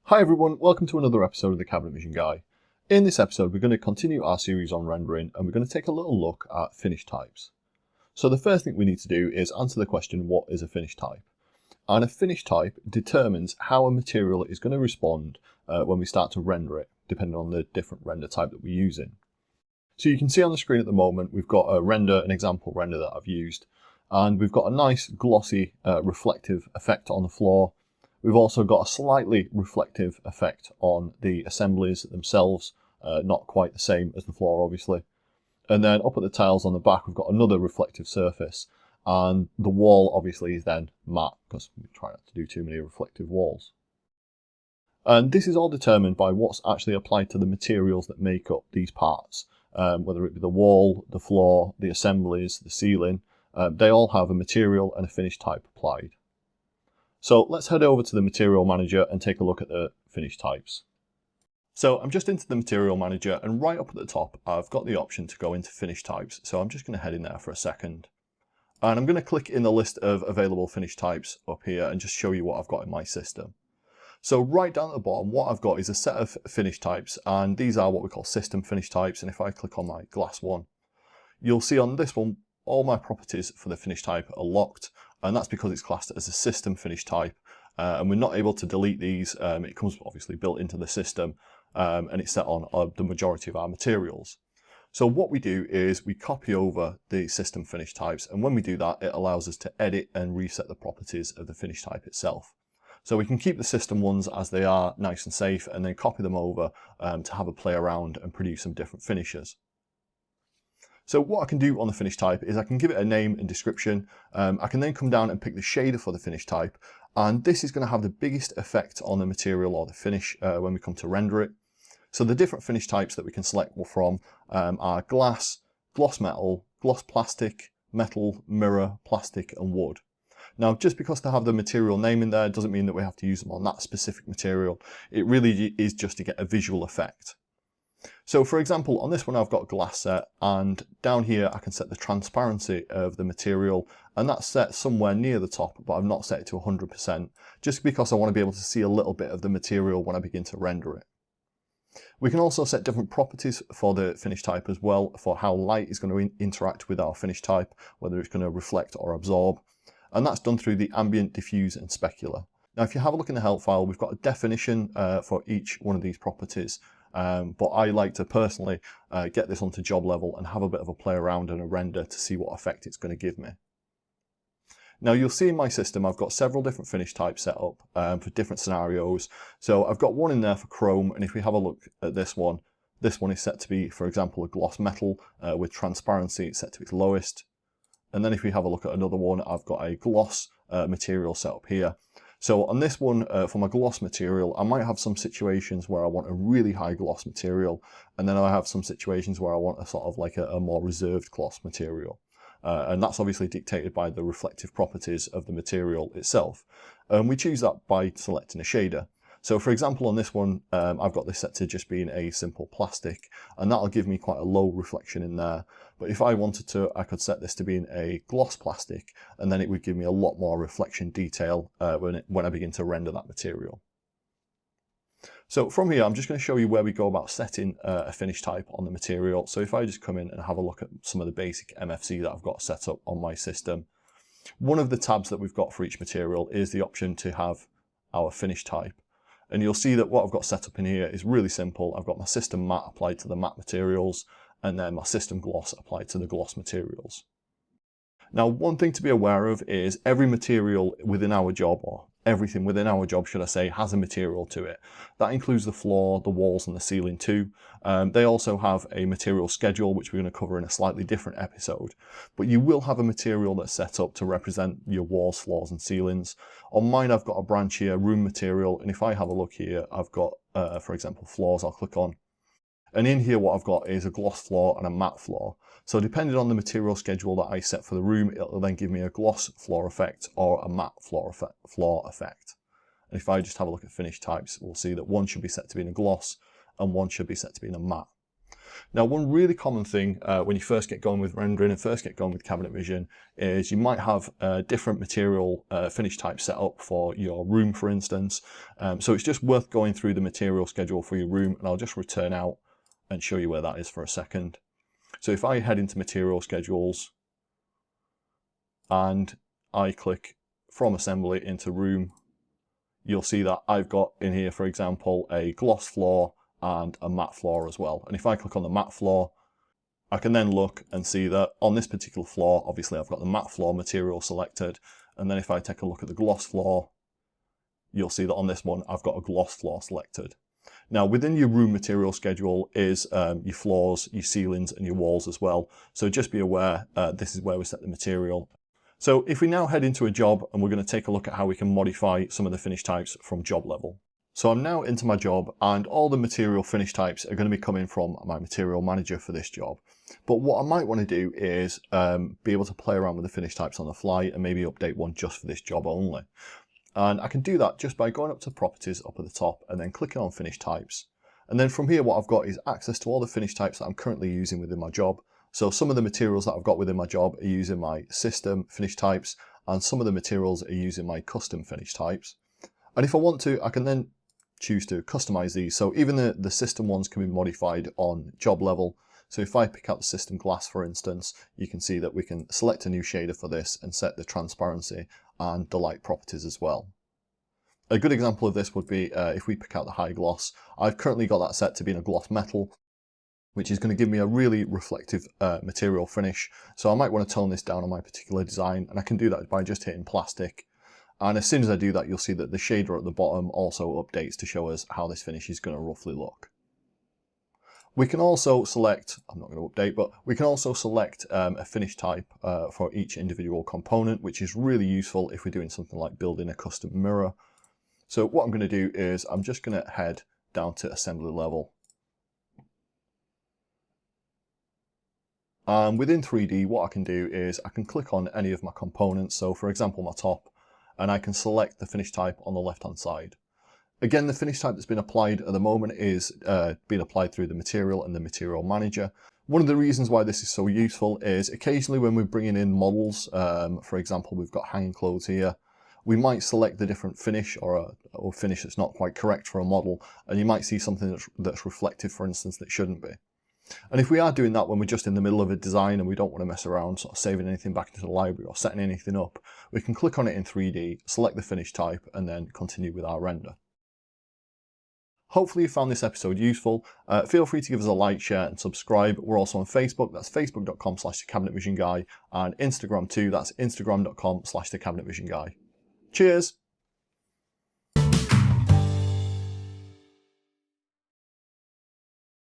Hi everyone, welcome to another episode of the Cabinet Vision Guy. In this episode we're going to continue our series on rendering and we're going to take a little look at finish types. So the first thing we need to do is answer the question, what is a finish type? And a finish type determines how a material is going to respond when we start to render it, depending on the different render type that we're using. So you can see on the screen at the moment we've got an example render that I've used, and we've got a nice glossy reflective effect on the floor. We've also got a slightly reflective effect on the assemblies themselves, not quite the same as the floor obviously. And then up at the tiles on the back we've got another reflective surface, and the wall obviously is then matte because we try not to do too many reflective walls. And this is all determined by what's actually applied to the materials that make up these parts, whether it be the wall, the floor, the assemblies, the ceiling. They all have a material and a finish type applied. So let's head over to the Material Manager and take a look at the finish types. So I'm just into the Material Manager, and right up at the top I've got the option to go into finish types. So I'm just going to head in there for a second. And I'm going to click in the list of available finish types up here and just show you what I've got in my system. So right down at the bottom what I've got is a set of finish types, and these are what we call system finish types. And if I click on my glass one, you'll see on this one all my properties for the finish type are locked, and that's because it's classed as a system finish type, and we're not able to delete these. It comes obviously built into the system, and it's set on the majority of our materials. So what we do is we copy over the system finish types, and when we do that it allows us to edit and reset the properties of the finish type itself. So we can keep the system ones as they are, nice and safe, and then copy them over to have a play around and produce some different finishes. So what I can do on the finish type is I can give it a name and description. I can then come down and pick the shader for the finish type, and this is going to have the biggest effect on the material or the finish when we come to render it. So the different finish types that we can select from are glass, gloss metal, gloss plastic, metal, mirror, plastic and wood. Now, just because they have the material name in there doesn't mean that we have to use them on that specific material. It really is just to get a visual effect. So for example, on this one I've got glass set, and down here I can set the transparency of the material, and that's set somewhere near the top, but I've not set it to 100%, just because I want to be able to see a little bit of the material when I begin to render it. We can also set different properties for the finish type as well, for how light is going to interact with our finish type, whether it's going to reflect or absorb, and that's done through the ambient, diffuse and specular. Now if you have a look in the help file, we've got a definition for each one of these properties. But I like to personally get this onto job level and have a bit of a play around in a render to see what effect it's going to give me. Now you'll see in my system I've got several different finish types set up for different scenarios. So I've got one in there for chrome, and if we have a look at this one is set to be, for example, a gloss metal with transparency. It's set to its lowest. And then if we have a look at another one, I've got a gloss material set up here. So on this one, for my gloss material, I might have some situations where I want a really high gloss material, and then I have some situations where I want a sort of like a more reserved gloss material. And that's obviously dictated by the reflective properties of the material itself. We choose that by selecting a shader. So for example, on this one, I've got this set to just being a simple plastic, and that'll give me quite a low reflection in there. But if I wanted to, I could set this to being a gloss plastic, and then it would give me a lot more reflection detail when I begin to render that material. So from here, I'm just going to show you where we go about setting a finish type on the material. So if I just come in and have a look at some of the basic MFC that I've got set up on my system, one of the tabs that we've got for each material is the option to have our finish type. And you'll see that what I've got set up in here is really simple. I've got my system matte applied to the matte materials, and then my system gloss applied to the gloss materials. Now, one thing to be aware of is every material within our job, or everything within our job, should I say, has a material to it. That includes the floor, the walls and the ceiling too. They also have a material schedule, which we're going to cover in a slightly different episode. But you will have a material that's set up to represent your walls, floors and ceilings. On mine, I've got a branch here, room material, and if I have a look here, I've got, for example, floors. I'll click on. And in here what I've got is a gloss floor and a matte floor. So depending on the material schedule that I set for the room, it'll then give me a gloss floor effect or a matte floor effect. And if I just have a look at finish types, we'll see that one should be set to being a gloss and one should be set to being a matte. Now, one really common thing when you first get going with rendering and first get going with Cabinet Vision is you might have different material finish type set up for your room, for instance. So it's just worth going through the material schedule for your room, and I'll just return out and show you where that is for a second. So if I head into material schedules and I click from assembly into room, you'll see that I've got in here, for example, a gloss floor and a matte floor as well. And if I click on the matte floor, I can then look and see that on this particular floor, obviously I've got the matte floor material selected. And then if I take a look at the gloss floor, you'll see that on this one, I've got a gloss floor selected. Now, within your room material schedule is your floors, your ceilings, and your walls as well. So just be aware, this is where we set the material. So if we now head into a job, and we're going to take a look at how we can modify some of the finish types from job level. So I'm now into my job, and all the material finish types are going to be coming from my material manager for this job. But what I might want to do is be able to play around with the finish types on the fly and maybe update one just for this job only. And I can do that just by going up to properties up at the top and then clicking on finish types. And then from here, what I've got is access to all the finish types that I'm currently using within my job. So some of the materials that I've got within my job are using my system finish types, and some of the materials are using my custom finish types. And if I want to, I can then choose to customize these. So even the system ones can be modified on job level. So if I pick out the system glass, for instance, you can see that we can select a new shader for this and set the transparency and the light properties as well. A good example of this would be if we pick out the high gloss. I've currently got that set to be in a gloss metal, which is going to give me a really reflective material finish. So I might want to tone this down on my particular design, and I can do that by just hitting plastic. And as soon as I do that, you'll see that the shader at the bottom also updates to show us how this finish is going to roughly look. We can also select, I'm not going to update, but we can also select a finish type for each individual component, which is really useful if we're doing something like building a custom mirror. So what I'm going to do is I'm just going to head down to assembly level. And within 3D, what I can do is I can click on any of my components. So for example, my top, and I can select the finish type on the left-hand side. Again, the finish type that's been applied at the moment is being applied through the material and the material manager. One of the reasons why this is so useful is occasionally when we're bringing in models, for example, we've got hanging clothes here, we might select the different finish or finish that's not quite correct for a model, and you might see something that's reflective, for instance, that shouldn't be. And if we are doing that when we're just in the middle of a design and we don't want to mess around sort of saving anything back into the library or setting anything up, we can click on it in 3D, select the finish type, and then continue with our render. Hopefully you found this episode useful. Feel free to give us a like, share and subscribe. We're also on Facebook, that's facebook.com/thecabinetvisionguy, and Instagram too, that's instagram.com/thecabinetvisionguy. Cheers!